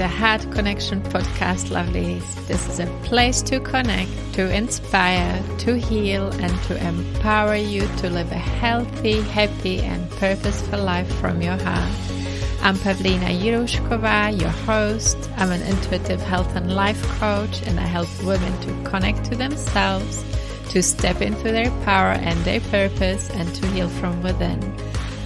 the Heart Connection podcast, lovelies. This is a place to connect, to inspire, to heal, and to empower you to live a healthy, happy, and purposeful life from your heart. I'm Pavlina Jirushkova, your host. I'm an intuitive health and life coach, and I help women to connect to themselves, to step into their power and their purpose, and to heal from within.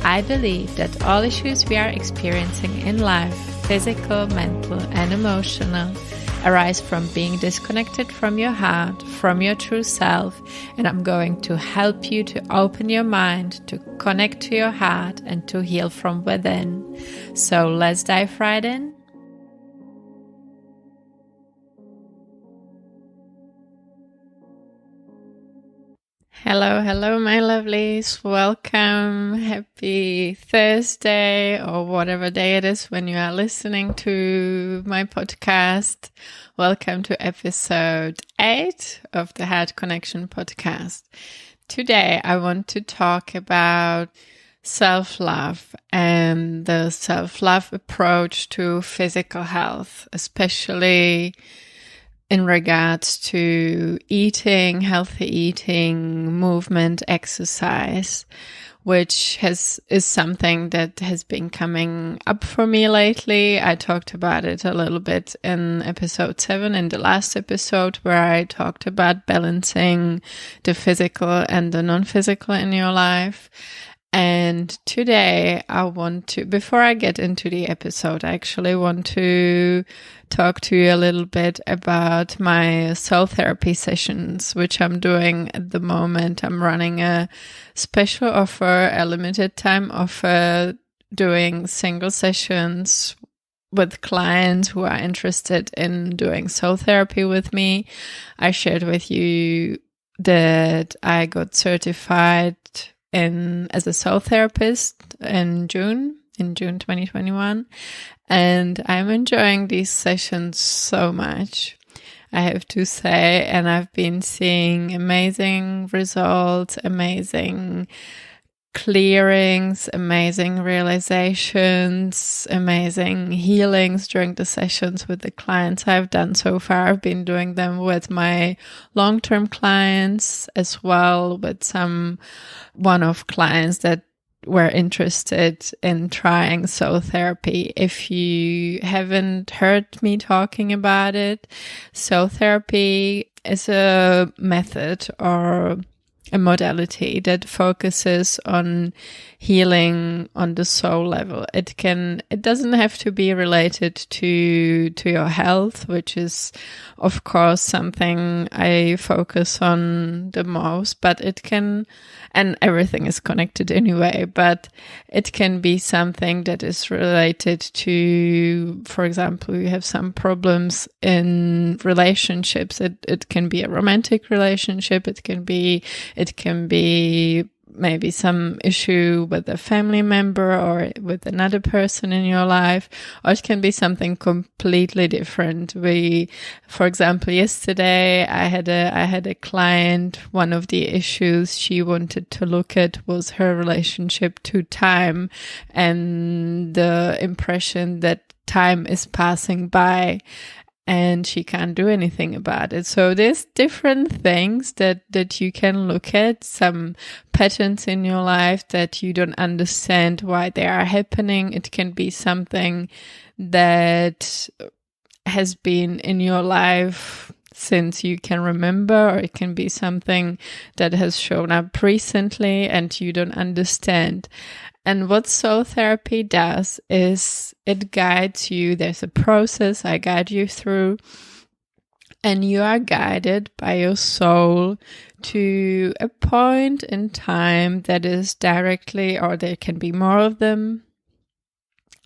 I believe that all issues we are experiencing in life, physical, mental, and emotional, arise from being disconnected from your heart, from your true self, and I'm going to help you to open your mind, to connect to your heart, and to heal from within. So let's dive right in. Hello, my lovelies. Welcome. Happy Thursday or whatever day it is when you are listening to my podcast. Welcome to episode 8 of the Heart Connection podcast. Today, I want to talk about self-love and the self-love approach to physical health, especially in regards to eating, healthy eating, movement, exercise, which is something that has been coming up for me lately. I talked about it a little bit in episode 7, in the last episode, where I talked about balancing the physical and the non-physical in your life. And today I want to, before I get into the episode, I actually want to talk to you a little bit about my soul therapy sessions, which I'm doing at the moment. I'm running a special offer, a limited time offer, doing single sessions with clients who are interested in doing soul therapy with me. I shared with you that I got certified as a soul therapist in June 2021, and I'm enjoying these sessions so much, I have to say, and I've been seeing amazing results, amazing clearings, amazing realizations, amazing healings during the sessions with the clients I've done so far. I've been doing them with my long-term clients as well, with some one-off clients that were interested in trying soul therapy. If you haven't heard me talking about it, soul therapy is a method or a modality that focuses on healing on the soul level. It doesn't have to be related to your health, which is of course something I focus on the most, but it can, and everything is connected anyway, but it can be something that is related to, for example, you have some problems in relationships. It can be a romantic relationship. It can be maybe some issue with a family member or with another person in your life, or it can be something completely different. For example, yesterday I had a client. One of the issues she wanted to look at was her relationship to time and the impression that time is passing by, and she can't do anything about it. So there's different things that you can look at, some patterns in your life that you don't understand why they are happening. It can be something that has been in your life since you can remember, or it can be something that has shown up recently and you don't understand. And what soul therapy does is it guides you. There's a process I guide you through, and you are guided by your soul to a point in time that is directly, or there can be more of them,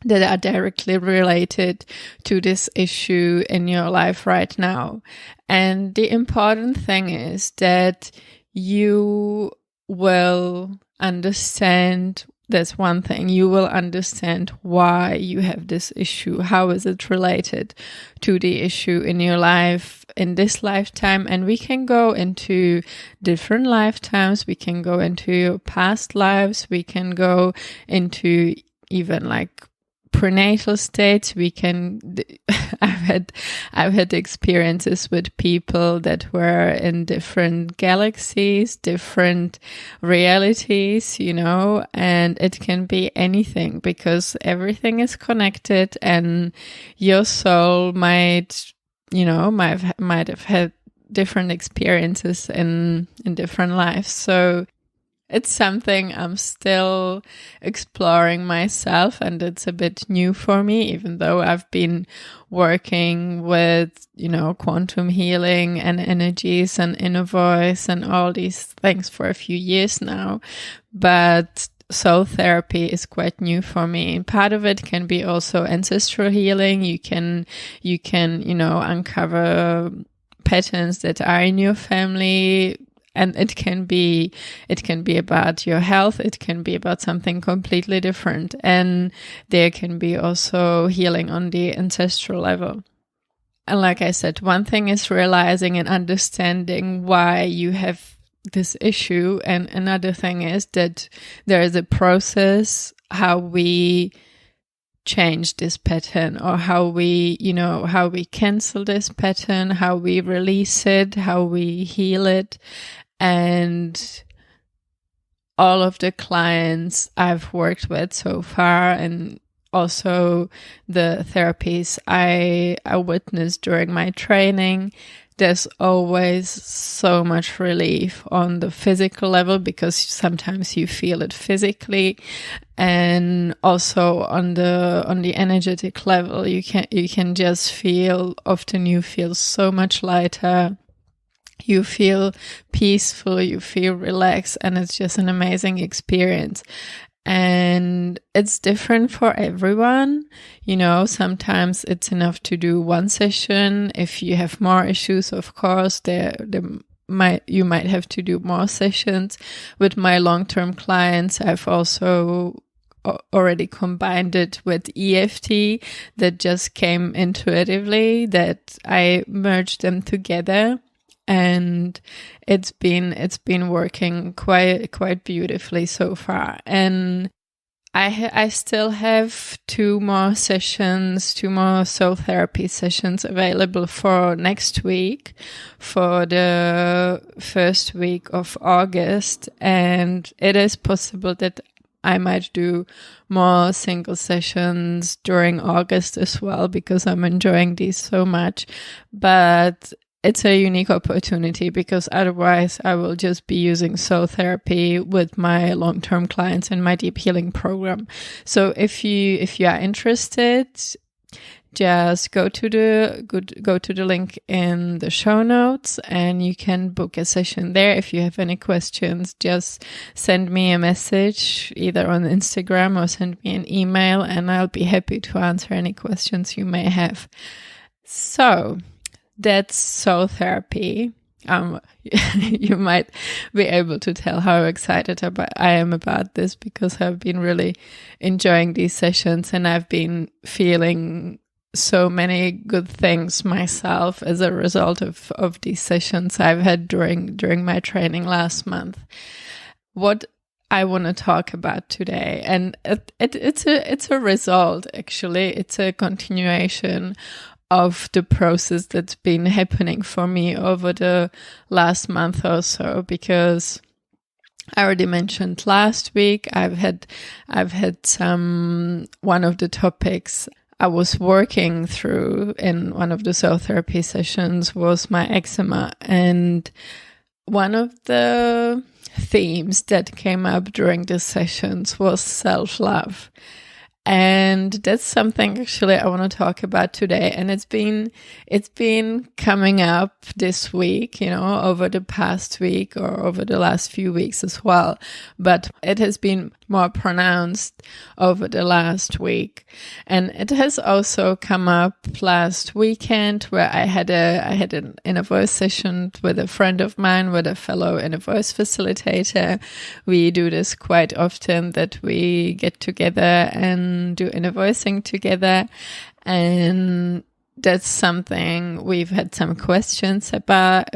that are directly related to this issue in your life right now. And the important thing is that you will understand. That's one thing. You will understand why you have this issue. How is it related to the issue in your life in this lifetime? And we can go into different lifetimes. We can go into your past lives. We can go into even like prenatal state. I've had experiences with people that were in different galaxies, different realities, and it can be anything because everything is connected, and your soul might have had different experiences in different lives. So it's something I'm still exploring myself, and it's a bit new for me, even though I've been working with, quantum healing and energies and inner voice and all these things for a few years now. But soul therapy is quite new for me. And part of it can be also ancestral healing. You can, uncover patterns that are in your family. And it can be about your health. It can be about something completely different. And there can be also healing on the ancestral level. And like I said, one thing is realizing and understanding why you have this issue. And another thing is that there is a process how we change this pattern, or how we cancel this pattern, how we release it, how we heal it. And all of the clients I've worked with so far, and also the therapies I witnessed during my training, there's always so much relief on the physical level, because sometimes you feel it physically, and also on the energetic level, you can just feel. Often you feel so much lighter. You feel peaceful, you feel relaxed, and it's just an amazing experience. And it's different for everyone. Sometimes it's enough to do one session. If you have more issues, of course, you might have to do more sessions. With my long-term clients, I've also already combined it with EFT that just came intuitively, that I merged them together. And it's been working quite beautifully so far. And I still have two more soul therapy sessions available for next week, for the first week of August. And it is possible that I might do more single sessions during August as well, because I'm enjoying these so much. But it's a unique opportunity, because otherwise I will just be using soul therapy with my long-term clients in my deep healing program. So if you are interested, just go to the link in the show notes, and you can book a session there. If you have any questions, just send me a message either on Instagram or send me an email, and I'll be happy to answer any questions you may have. So that's soul therapy. You might be able to tell how excited I am about this, because I've been really enjoying these sessions, and I've been feeling so many good things myself as a result of these sessions I've had during my training last month. What I want to talk about today, and it's a result, actually. It's a continuation of the process that's been happening for me over the last month or so, because I already mentioned last week I've had one of the topics I was working through in one of the soul therapy sessions was my eczema, and one of the themes that came up during the sessions was self-love. And that's something actually I want to talk about today. And it's been coming up this week, over the past week or over the last few weeks as well. But it has been more pronounced over the last week. And it has also come up last weekend, where I had an inner voice session with a friend of mine, with a fellow inner voice facilitator. We do this quite often, that we get together and do inner voicing together. And that's something we've had some questions about,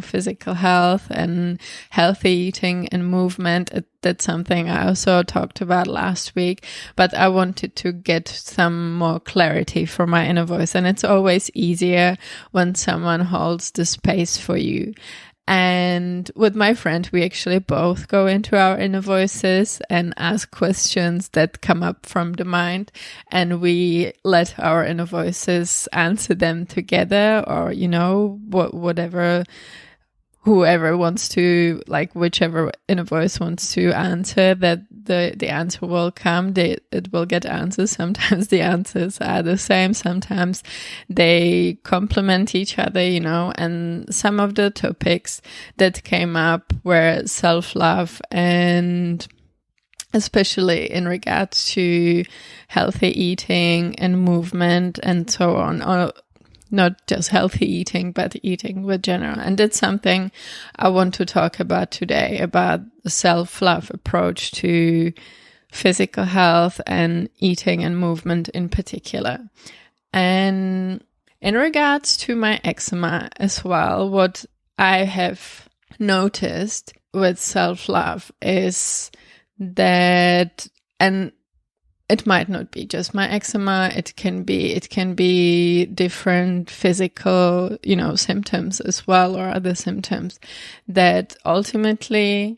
physical health and healthy eating and movement. That's something I also talked about last week, but I wanted to get some more clarity for my inner voice. And it's always easier when someone holds the space for you. And with my friend, we actually both go into our inner voices and ask questions that come up from the mind, and we let our inner voices answer them together, or, whatever, whoever wants to, like whichever inner voice wants to answer, that the answer will come. It will get answers. Sometimes the answers are the same. Sometimes they complement each other, and some of the topics that came up were self-love, and especially in regards to healthy eating and movement and so on, or not just healthy eating, but eating with general. And that's something I want to talk about today, about the self-love approach to physical health and eating and movement in particular. And in regards to my eczema as well, what I have noticed with self-love is that, and it might not be just my eczema. It can be different physical, symptoms as well, or other symptoms, that ultimately,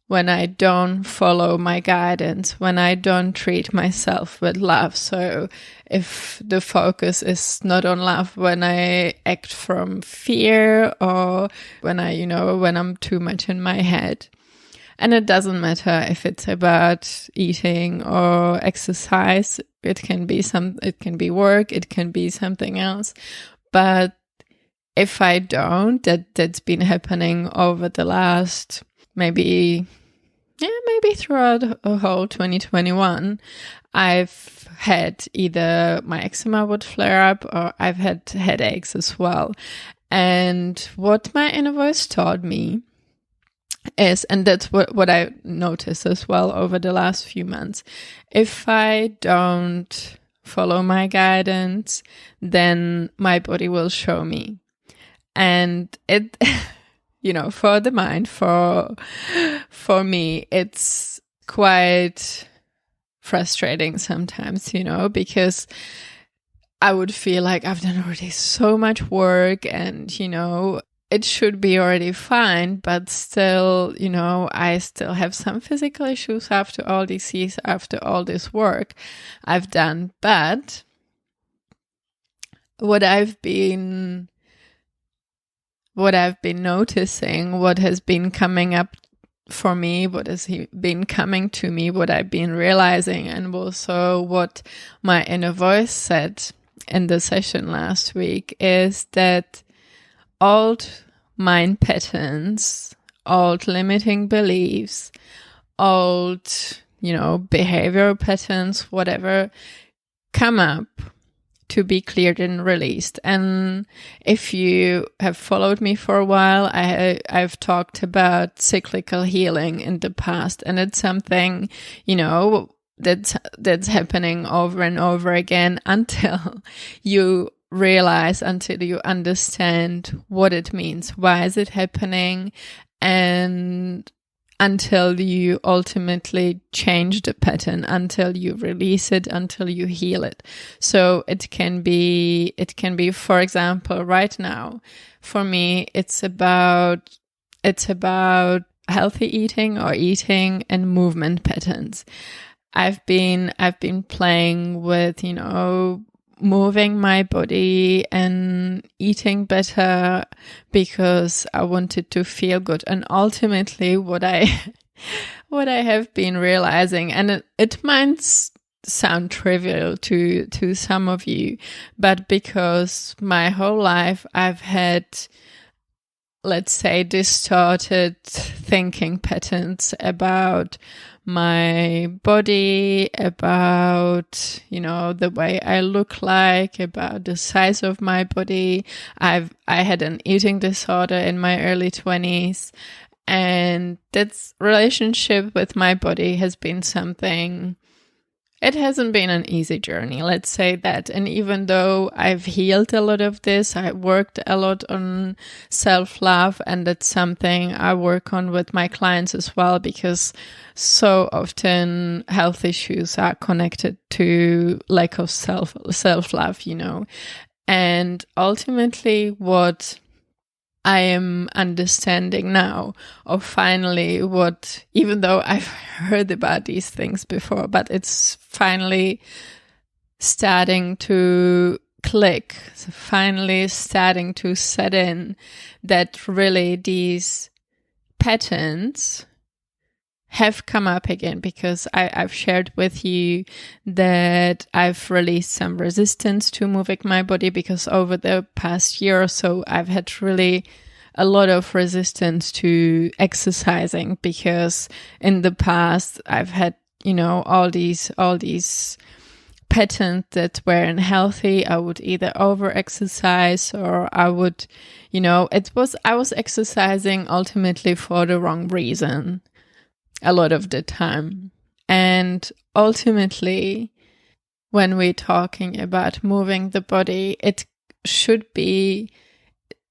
when I don't follow my guidance, when I don't treat myself with love. So if the focus is not on love, when I act from fear, or when when I'm too much in my head. And it doesn't matter if it's about eating or exercise. It can be work, it can be something else. But if I don't, that's been happening over the last maybe throughout the whole 2021, I've had either my eczema would flare up, or I've had headaches as well. And what my inner voice taught me is, and that's what I noticed as well over the last few months, if I don't follow my guidance, then my body will show me. And it, for the mind, for me, it's quite frustrating sometimes, because I would feel like I've done already so much work, and, it should be already fine, but still, I still have some physical issues after all this work I've done. But what I've been noticing, what has been coming up for me, what has been coming to me, what I've been realizing, and also what my inner voice said in the session last week, is that old mind patterns, old limiting beliefs, old, behavioral patterns, whatever, come up to be cleared and released. And if you have followed me for a while, I've talked about cyclical healing in the past, and it's something, that's happening over and over again until you realize, until you understand what it means, why is it happening, and until you ultimately change the pattern, until you release it, until you heal it. So it can be, for example, right now, for me, it's about healthy eating, or eating and movement patterns. I've been playing with, moving my body and eating better because I wanted to feel good. And ultimately what I have been realizing, and it might sound trivial to some of you, but because my whole life I've had, let's say, distorted thinking patterns about my body, about, the way I look like, about the size of my body. I had an eating disorder in my early 20s, and that relationship with my body has been something it hasn't been an easy journey, let's say that. And even though I've healed a lot of this, I worked a lot on self-love, and that's something I work on with my clients as well, because so often health issues are connected to lack of self-love, you know. And ultimately what I am understanding now, or finally what, even though I've heard about these things before, but it's finally starting to click, so finally starting to set in, that really these patterns have come up again, because I've shared with you that I've released some resistance to moving my body, because over the past year or so, I've had really a lot of resistance to exercising, because in the past I've had, you know, all these patterns that weren't healthy. I would either over exercise, or I would, you know, I was exercising ultimately for the wrong reason a lot of the time. And ultimately, when we're talking about moving the body,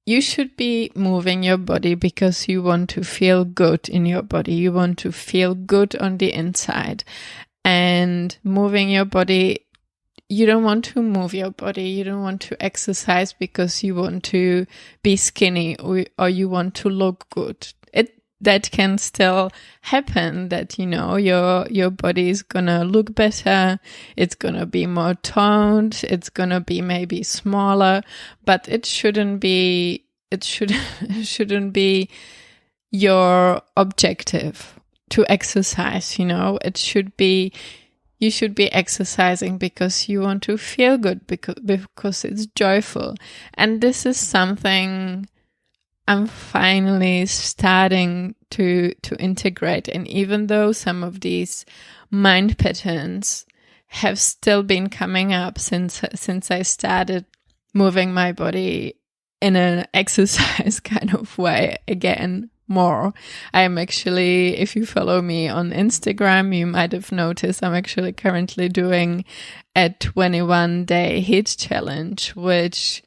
you should be moving your body because you want to feel good in your body. You want to feel good on the inside. And moving your body, you don't want to move your body. You don't want to exercise because you want to be skinny, or you want to look good. That can still happen, that, you know, your body is gonna look better, it's gonna be more toned, it's gonna be maybe smaller, but it shouldn't be your objective to exercise, you know. You should be exercising because you want to feel good, because it's joyful. And this is something I'm finally starting to integrate. And even though some of these mind patterns have still been coming up since I started moving my body in an exercise kind of way again more. I'm actually, if you follow me on Instagram, you might have noticed I'm actually currently doing a 21-day HIIT challenge, which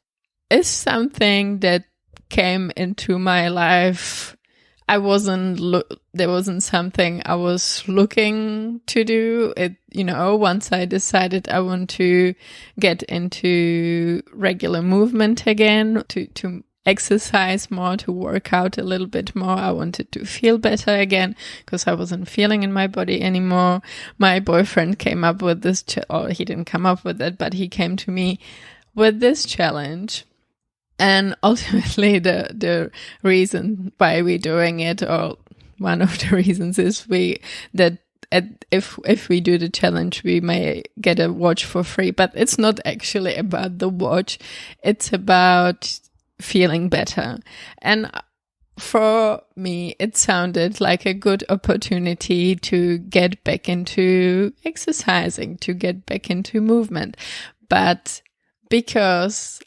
is something that came into my life. There wasn't something I was looking to do. It, you know, once I decided I want to get into regular movement again, to exercise more, to work out a little bit more. I wanted to feel better again because I wasn't feeling in my body anymore. My boyfriend came up with this, or he didn't come up with it, but he came to me with this challenge. And ultimately, the reason why we're doing it, or one of the reasons, is if we do the challenge, we may get a watch for free. But it's not actually about the watch; it's about feeling better. And for me, it sounded like a good opportunity to get back into exercising, to get back into movement. But because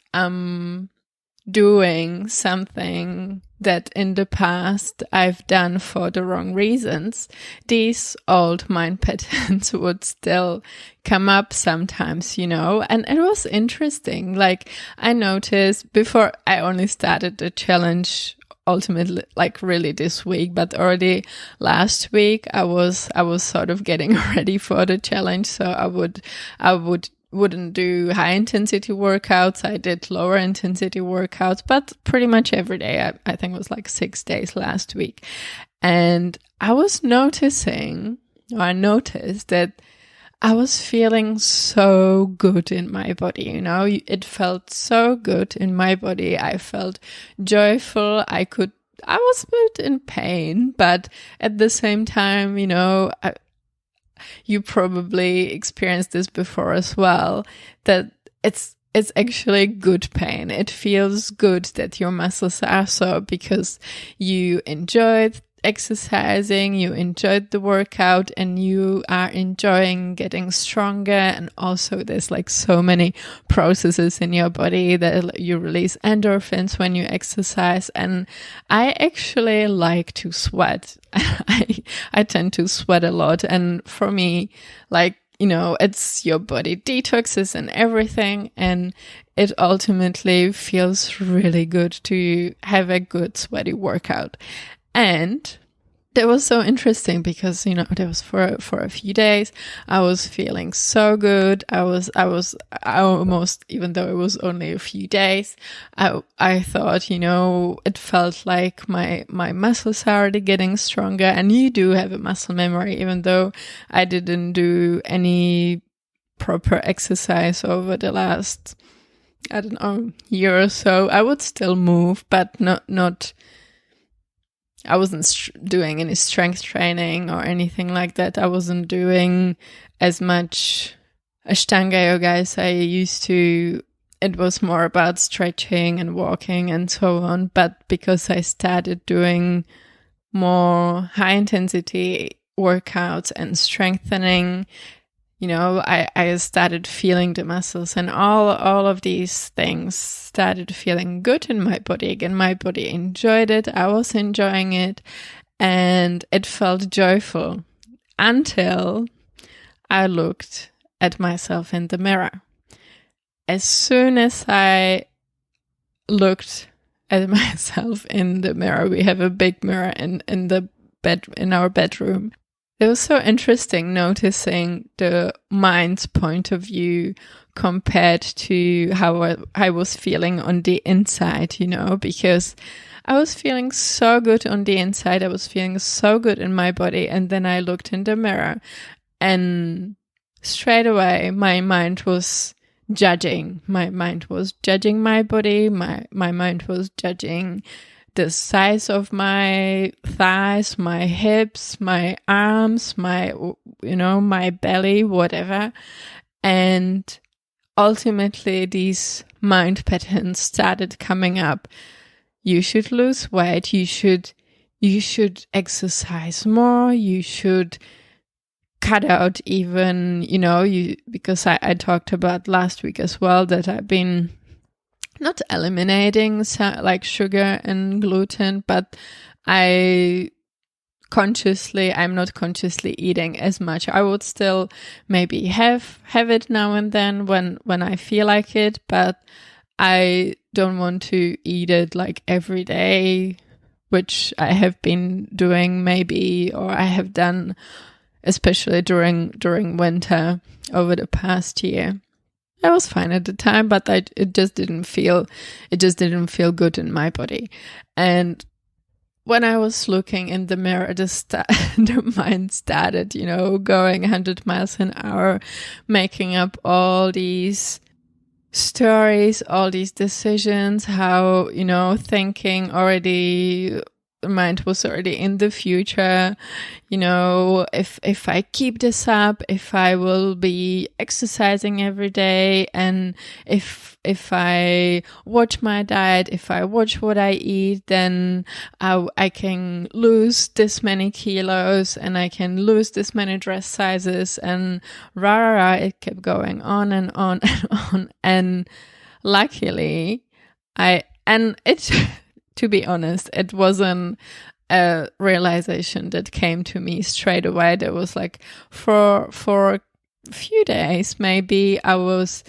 doing something that in the past I've done for the wrong reasons, these old mind patterns would still come up sometimes, you know. And it was interesting. Like, I noticed before, I only started the challenge ultimately like really this week, but already last week I was sort of getting ready for the challenge. So I wouldn't do high intensity workouts. I did lower intensity workouts, but pretty much every day. I think it was like 6 days last week. And I noticed that I was feeling so good in my body, you know. It felt so good in my body. I felt joyful. I was a bit in pain, but at the same time, you know, you probably experienced this before as well, that it's actually good pain. It feels good that your muscles are sore because you enjoyed exercising, you enjoyed the workout, and you are enjoying getting stronger. And also there's like so many processes in your body that you release endorphins when you exercise. And I actually like to sweat. I tend to sweat a lot. And for me, like, it's your body detoxes and everything. And it ultimately feels really good to have a good sweaty workout. And that was so interesting because, that was for a few days. I was feeling so good. I almost, even though it was only a few days, I thought, it felt like my muscles are already getting stronger. And you do have a muscle memory, even though I didn't do any proper exercise over the last, I don't know, year or so. I would still move, but not I wasn't doing any strength training or anything like that. I wasn't doing as much Ashtanga yoga as I used to. It was more about stretching and walking and so on. But because I started doing more high intensity workouts and strengthening, I started feeling the muscles, and all of these things started feeling good in my body again. My body enjoyed it. I was enjoying it, and it felt joyful until I looked at myself in the mirror. As soon as I looked at myself in the mirror, we have a big mirror in our bedroom. It was so interesting noticing the mind's point of view compared to how I was feeling on the inside, because I was feeling so good on the inside. I was feeling so good in my body. And then I looked in the mirror, and straight away my mind was judging. My mind was judging my body. My mind was judging the size of my thighs, my hips, my arms, my belly, whatever. And ultimately these mind patterns started coming up. You should lose weight. You should exercise more. You should cut out even, because I talked about last week as well that I've been not eliminating like sugar and gluten, but I'm not consciously eating as much. I would still maybe have it now and then when I feel like it, but I don't want to eat it like every day, which I have been doing maybe, or I have done especially during winter over the past year. I was fine at the time, but it just didn't feel good in my body. And when I was looking in the mirror, the mind started, going 100 miles an hour, making up all these stories, all these decisions, how, thinking already, the mind was already in the future. If I keep this up, if I will be exercising every day, and if I watch my diet, if I watch what I eat, then I can lose this many kilos, and I can lose this many dress sizes, and it kept going on and on and on. And luckily, to be honest, it wasn't a realization that came to me straight away. There was like for a few days, maybe I was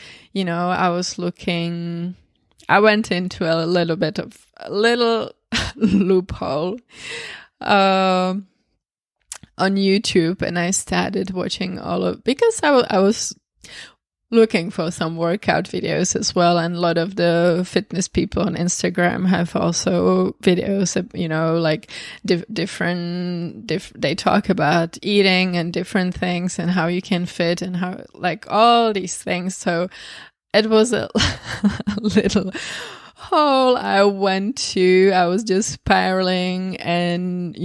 looking, I went into a little loophole on YouTube, and I started watching because I was looking for some workout videos as well, and a lot of the fitness people on Instagram have also videos, like different. They talk about eating and different things and how you can fit and how, like, all these things. So it was a little hole I went to. I was just spiraling, and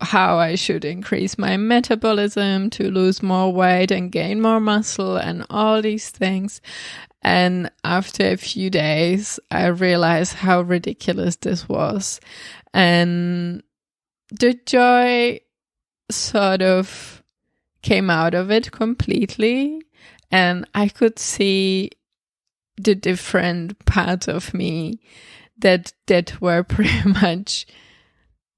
how I should increase my metabolism to lose more weight and gain more muscle and all these things. And after a few days, I realized how ridiculous this was, and the joy sort of came out of it completely, and I could see the different parts of me that were pretty much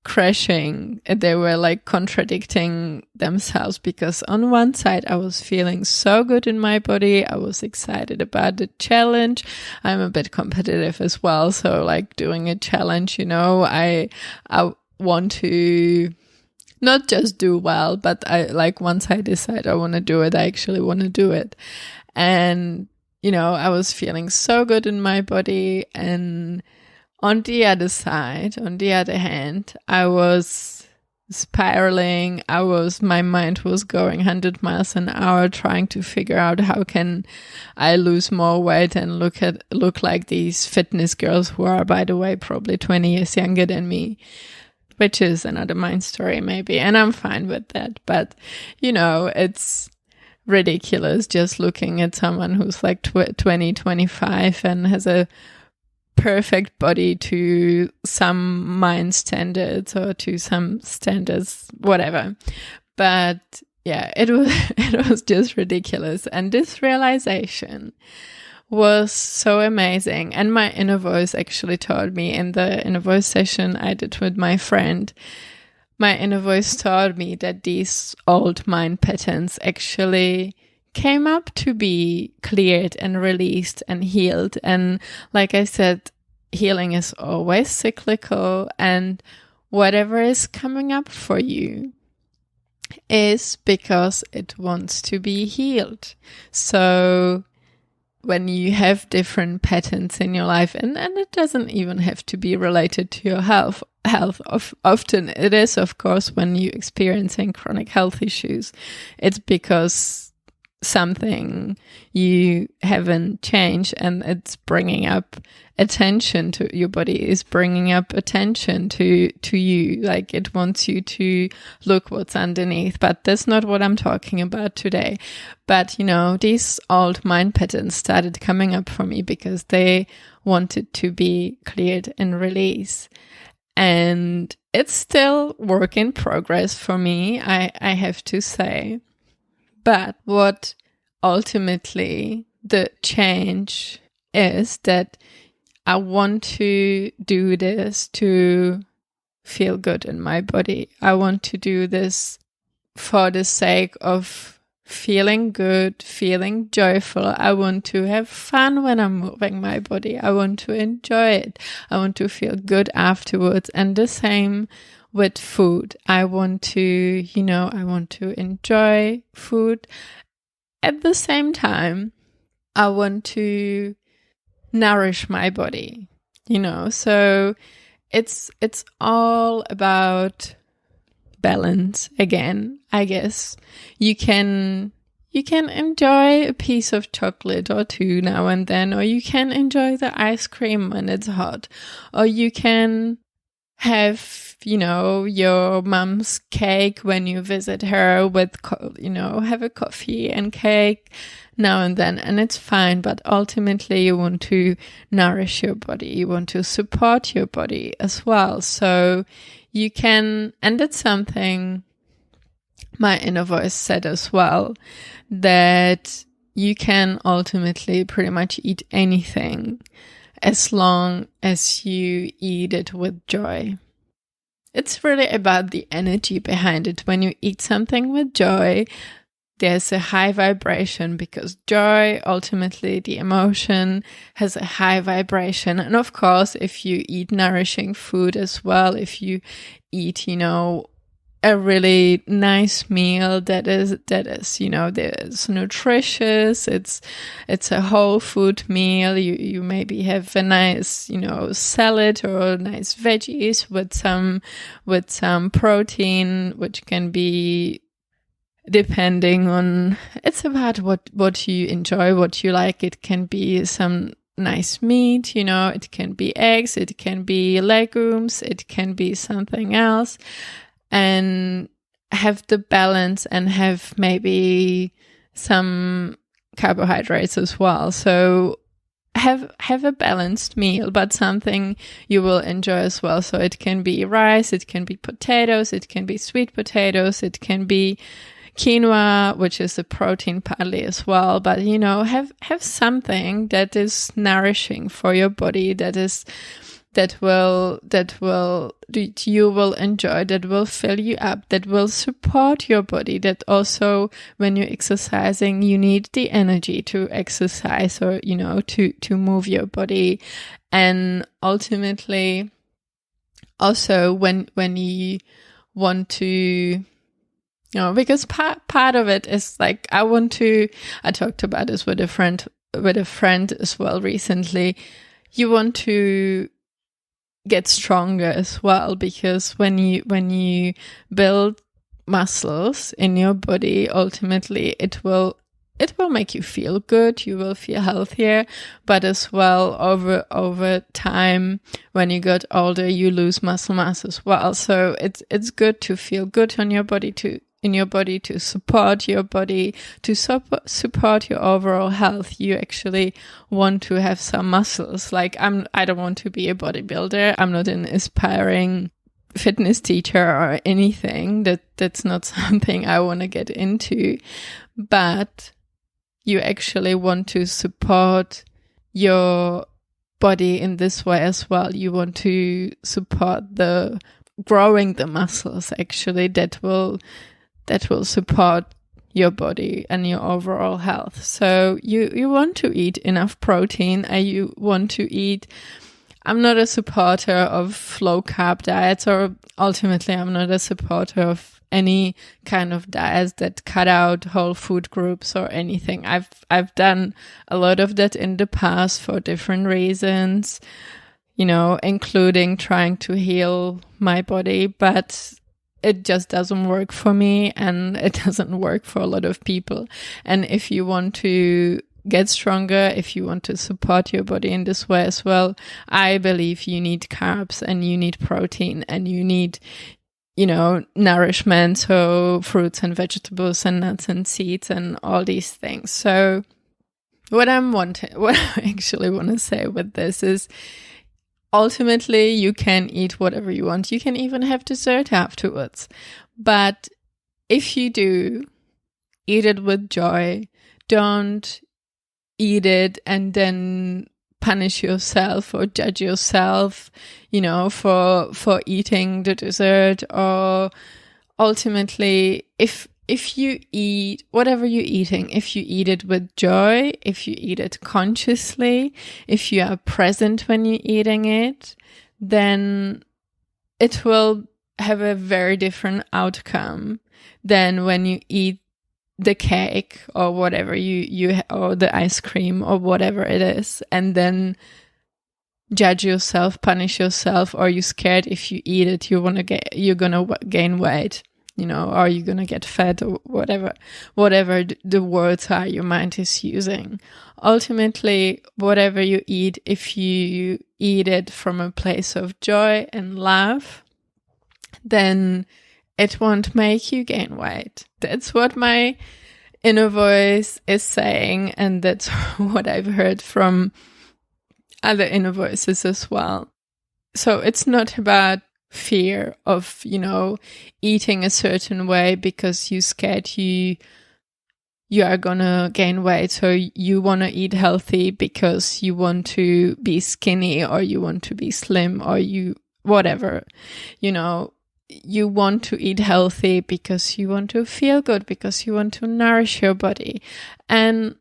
crashing. They were like contradicting themselves, because on one side I was feeling so good in my body. I was excited about the challenge. I'm a bit competitive as well. So like doing a challenge, I want to not just do well, but I like once I decide I want to do it, I actually want to do it. And, I was feeling so good in my body. And on the other side, on the other hand, I was spiraling. My mind was going 100 miles an hour, trying to figure out how can I lose more weight and look like these fitness girls who are, by the way, probably 20 years younger than me, which is another mind story maybe. And I'm fine with that. But, it's ridiculous just looking at someone who's like 20, 25 and has a perfect body to some mind standards or to some standards, whatever. But yeah, it was just ridiculous. And this realization was so amazing. And my inner voice actually told me in the inner voice session I did with my friend, my inner voice told me that these old mind patterns actually came up to be cleared and released and healed. And like I said, healing is always cyclical, and whatever is coming up for you is because it wants to be healed. So when you have different patterns in your life, and it doesn't even have to be related to your health, often it is, of course, when you're experiencing chronic health issues, it's because something you haven't changed, and it's bringing up attention to your body, is bringing up attention to you, like it wants you to look what's underneath. But that's not what I'm talking about today. But these old mind patterns started coming up for me because they wanted to be cleared and released. And it's still work in progress for me, I have to say. But what ultimately the change is that I want to do this to feel good in my body. I want to do this for the sake of feeling good, feeling joyful. I want to have fun when I'm moving my body. I want to enjoy it. I want to feel good afterwards. And the same with food. I want to, I want to enjoy food. At the same time, I want to nourish my body, so it's all about balance again, I guess. You can enjoy a piece of chocolate or two now and then, or you can enjoy the ice cream when it's hot, or you can have, your mom's cake when you visit her with, have a coffee and cake now and then, and it's fine. But ultimately you want to nourish your body. You want to support your body as well. So you can, and it's something my inner voice said as well, that you can ultimately pretty much eat anything as long as you eat it with joy. It's really about the energy behind it. When you eat something with joy, there's a high vibration, because joy, ultimately the emotion, has a high vibration. And of course, if you eat nourishing food as well, if you eat, a really nice meal that is, there's nutritious, it's a whole food meal. You maybe have a nice, salad or nice veggies with some protein, which can be, depending on, it's about what you enjoy, what you like. It can be some nice meat, it can be eggs, it can be legumes, it can be something else. And have the balance and have maybe some carbohydrates as well. So have a balanced meal, but something you will enjoy as well. So it can be rice, it can be potatoes, it can be sweet potatoes, it can be quinoa, which is a protein partly as well. But, have something that is nourishing for your body, that is you will enjoy, that will fill you up, that will support your body, that also when you're exercising, you need the energy to exercise, or, to move your body. And ultimately, also when you want to, because part of it is like, I talked about this with a friend as well recently. You want to get stronger as well, because when you build muscles in your body, ultimately it will make you feel good, you will feel healthier, but as well over time, when you get older, you lose muscle mass as well. So it's good to feel good on your body, to support your body, to support your overall health. You actually want to have some muscles. Like I don't want to be a bodybuilder. I'm not an aspiring fitness teacher or anything. That's not something I want to get into. But you actually want to support your body in this way as well. You want to support growing the muscles, actually, that will support your body and your overall health. So you want to eat enough protein, and you want to eat. I'm not a supporter of low carb diets, or ultimately I'm not a supporter of any kind of diets that cut out whole food groups or anything. I've done a lot of that in the past for different reasons, including trying to heal my body, but it just doesn't work for me, and it doesn't work for a lot of people. And if you want to get stronger, if you want to support your body in this way as well, I believe you need carbs, and you need protein, and you need, nourishment, so fruits and vegetables and nuts and seeds and all these things. So what I actually want to say with this is, ultimately, you can eat whatever you want. You can even have dessert afterwards. But if you do, eat it with joy. Don't eat it and then punish yourself or judge yourself, for eating the dessert. Or ultimately, if you eat whatever you're eating, if you eat it with joy, if you eat it consciously, if you are present when you're eating it, then it will have a very different outcome than when you eat the cake or whatever you or the ice cream or whatever it is, and then judge yourself, punish yourself, or you're scared if you eat it, you're gonna gain weight. Or you're going to get fat, or whatever the words are your mind is using. Ultimately, whatever you eat, if you eat it from a place of joy and love, then it won't make you gain weight. That's what my inner voice is saying, and that's what I've heard from other inner voices as well. So it's not about fear of, eating a certain way because you're scared you are gonna gain weight. So you want to eat healthy because you want to be skinny, or you want to be slim, or whatever, you want to eat healthy because you want to feel good, because you want to nourish your body. And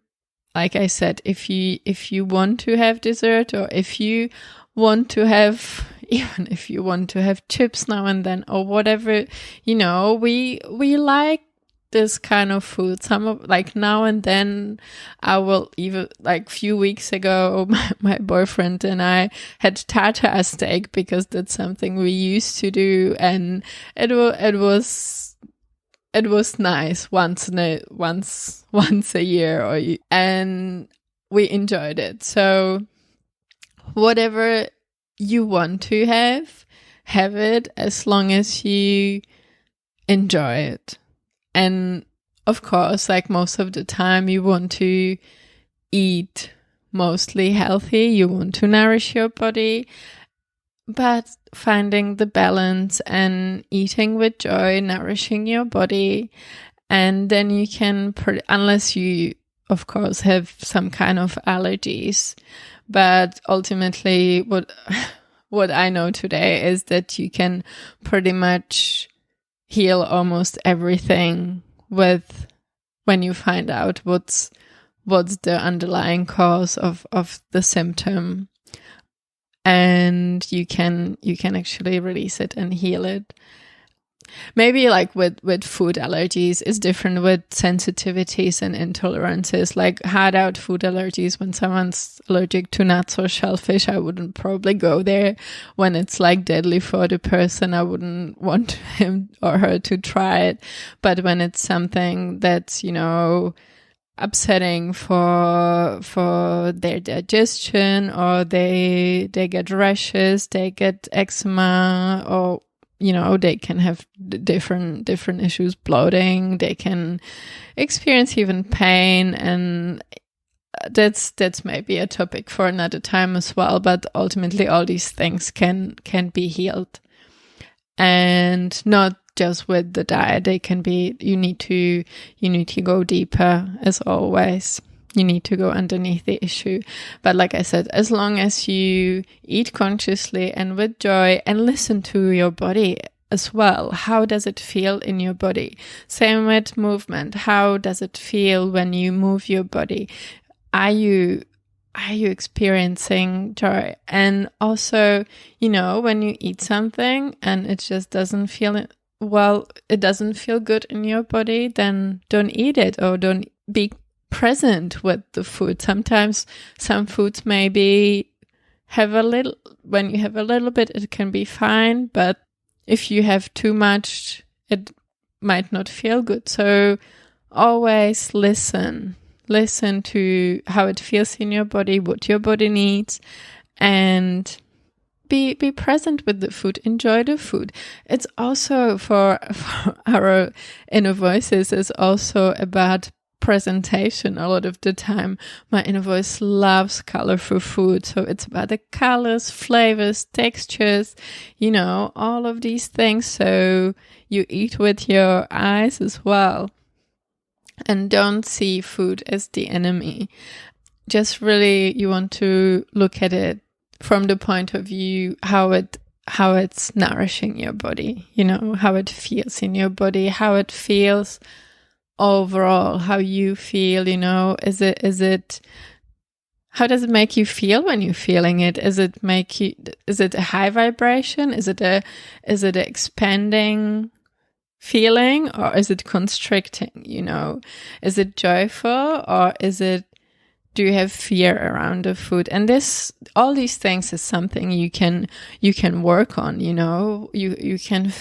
like I said, if you want to have dessert, or if you want to have, even if you want to have chips now and then, or whatever, we like this kind of food. Some of, like, now and then, I will even, like, few weeks ago, my boyfriend and I had tartar steak, because that's something we used to do, and it was nice once a year, and we enjoyed it. So whatever you want to have it, as long as you enjoy it. And of course, like, most of the time, you want to eat mostly healthy, you want to nourish your body, but finding the balance and eating with joy, nourishing your body, and then you can, unless you, of course, have some kind of allergies. But ultimately, what I know today is that you can pretty much heal almost everything with when you find out what's the underlying cause of the symptom, and you can actually release it and heal it. Maybe like with food allergies, it's different with sensitivities and intolerances. Like hard out food allergies, when someone's allergic to nuts or shellfish, I wouldn't probably go there. When it's like deadly for the person, I wouldn't want him or her to try it. But when it's something that's, upsetting for their digestion, or they get rashes, they get eczema, or they can have different issues, bloating, they can experience even pain, and that's maybe a topic for another time as well. But ultimately all these things can be healed, and not just with the diet. They can be, you need to go deeper, as always. You need to go underneath the issue. But like I said, as long as you eat consciously and with joy, and listen to your body as well. How does it feel in your body? Same with movement. How does it feel when you move your body? Are you experiencing joy? And also, when you eat something and it just doesn't feel it doesn't feel good in your body, then don't eat it, or don't be present with the food. Sometimes some foods maybe when you have a little bit, it can be fine, but if you have too much, it might not feel good. So always listen to how it feels in your body, what your body needs, and be present with the food. Enjoy the food. It's also for our inner voices, is also about presentation. A lot of the time my inner voice loves colorful food, so it's about the colors, flavors, textures, all of these things. So you eat with your eyes as well, and don't see food as the enemy. Just really, you want to look at it from the point of view how it's nourishing your body, how it feels in your body, how it feels overall, how you feel, is it how does it make you feel when you're feeling it? Is it a high vibration? Is it a expanding feeling, or is it constricting? Is it joyful, or do you have fear around the food? And all these things is something you can work on. You can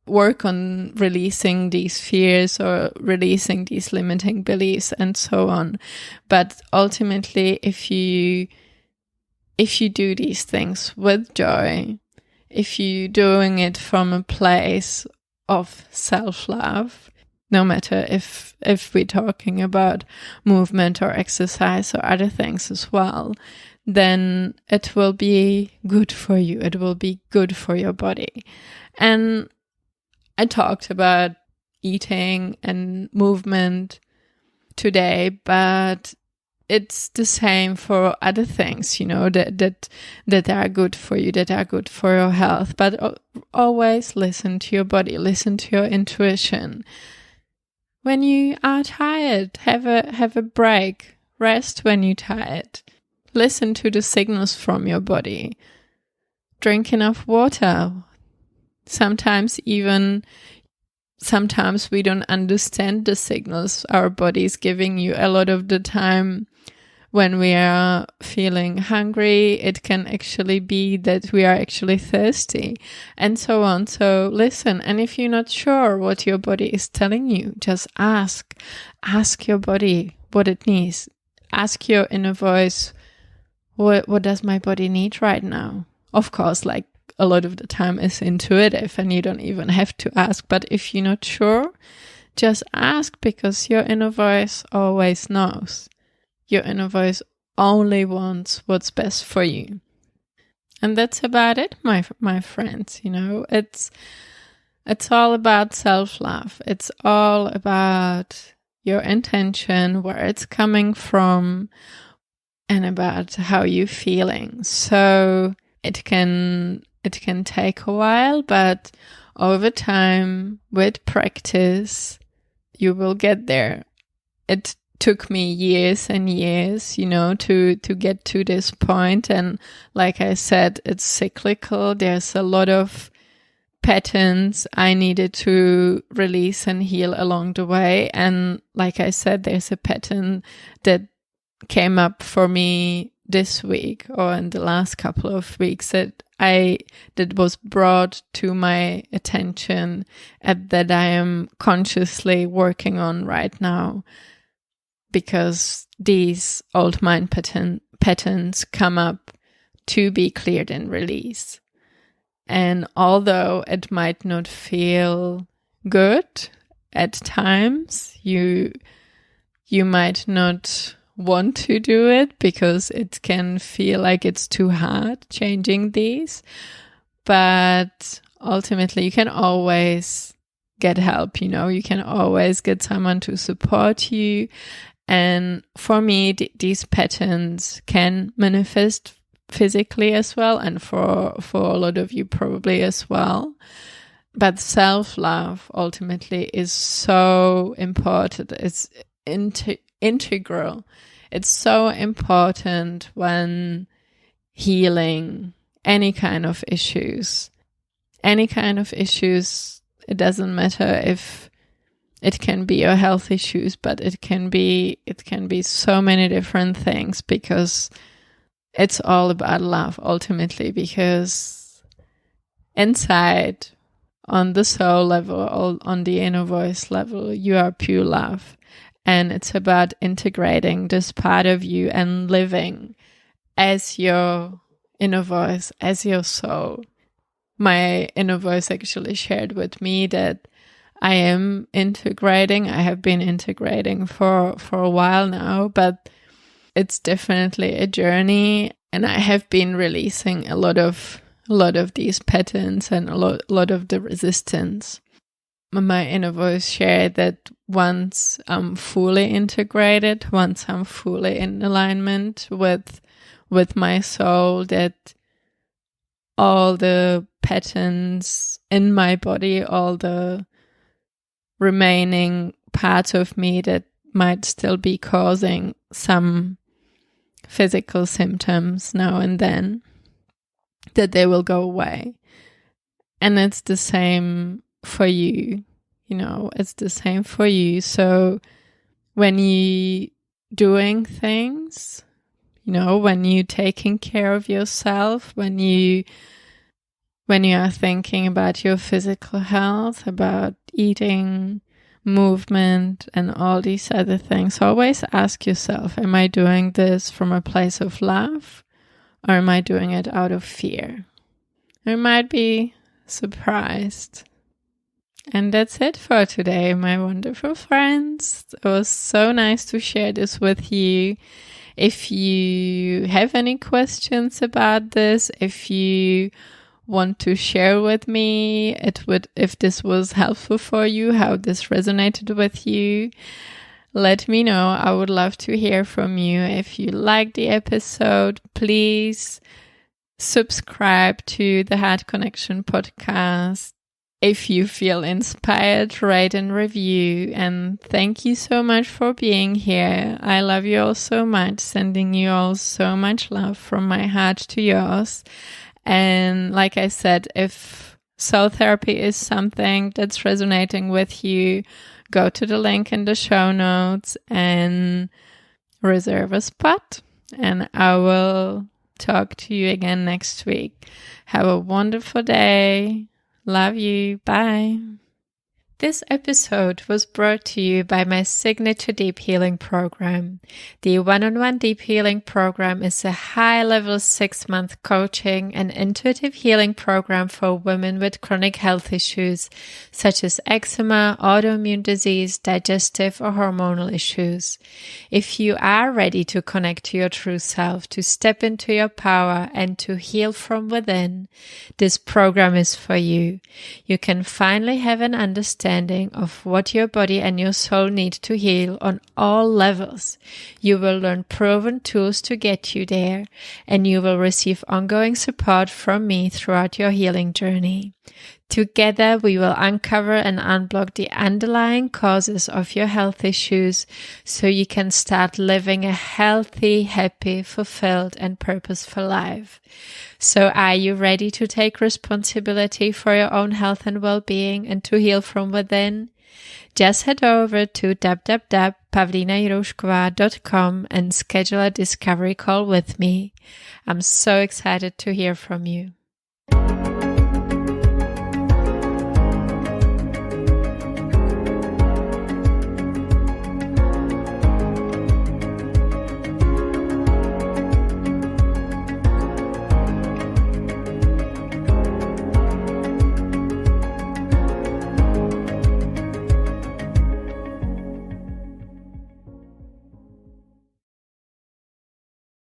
work on releasing these fears, or releasing these limiting beliefs, and so on. But ultimately, if you do these things with joy, if you're doing it from a place of self-love, no matter if we're talking about movement or exercise or other things as well, then it will be good for you. It will be good for your body. And I talked about eating and movement today, but it's the same for other things, that are good for you, that are good for your health. But always listen to your body, listen to your intuition. When you are tired, have a break, rest when you're tired. Listen to the signals from your body. Drink enough water. Sometimes we don't understand the signals our body is giving you. A lot of the time when we are feeling hungry, it can actually be that we are actually thirsty, and so on. So listen, and if you're not sure what your body is telling you, just ask your body what it needs. Ask your inner voice, what does my body need right now? Of course, like a lot of the time is intuitive and you don't even have to ask. But if you're not sure, just ask, because your inner voice always knows. Your inner voice only wants what's best for you. And that's about it, my friends. It's all about self-love. It's all about your intention, where it's coming from, and about how you're feeling. So it can take a while, but over time, with practice, you will get there. It took me years and years, to get to this point. And like I said, it's cyclical. There's a lot of patterns I needed to release and heal along the way. And like I said, there's a pattern that came up for me this week or in the last couple of weeks that was brought to my attention and that I am consciously working on right now, because these old mind patterns come up to be cleared and released. And although it might not feel good at times, you might not want to do it because it can feel like it's too hard changing these. But ultimately, you can always get help, you can always get someone to support you. And for me, these patterns can manifest physically as well, and for a lot of you probably as well. But self-love ultimately is so important. It's integral. It's so important when healing any kind of issues. It doesn't matter if it can be your health issues, but it can be so many different things, because it's all about love ultimately. Because inside, on the soul level, or on the inner voice level, you are pure love. And it's about integrating this part of you and living as your inner voice, as your soul. My inner voice actually shared with me that I have been integrating for a while now, but it's definitely a journey, and I have been releasing a lot of these patterns and a lot of the resistance. My inner voice shared that once I'm fully integrated, once I'm fully in alignment with my soul, that all the patterns in my body, all the remaining parts of me that might still be causing some physical symptoms now and then, that they will go away. And it's the same for you, it's the same for you. So when you doing things, when you taking care of yourself, when you are thinking about your physical health, about eating, movement, and all these other things, always ask yourself, am I doing this from a place of love, or am I doing it out of fear? You might be surprised. And that's it for today, my wonderful friends. It was so nice to share this with you. If you have any questions about this, if you want to share with me if this was helpful for you, how this resonated with you, let me know. I would love to hear from you. If you liked the episode, please subscribe to the Heart Connection podcast. If you feel inspired, rate and review. And thank you so much for being here. I love you all so much, sending you all so much love from my heart to yours. And like I said, if soul therapy is something that's resonating with you, go to the link in the show notes and reserve a spot. And I will talk to you again next week. Have a wonderful day. Love you. Bye. This episode was brought to you by my signature Deep Healing Program. The One-on-One Deep Healing Program is a high-level 6-month coaching and intuitive healing program for women with chronic health issues such as eczema, autoimmune disease, digestive or hormonal issues. If you are ready to connect to your true self, to step into your power and to heal from within, this program is for you. You can finally have an understanding understanding of what your body and your soul need to heal on all levels. You will learn proven tools to get you there, and you will receive ongoing support from me throughout your healing journey. Together, we will uncover and unblock the underlying causes of your health issues so you can start living a healthy, happy, fulfilled, and purposeful life. So are you ready to take responsibility for your own health and well-being and to heal from within? Just head over to www.pavlinajiroušková.com and schedule a discovery call with me. I'm so excited to hear from you.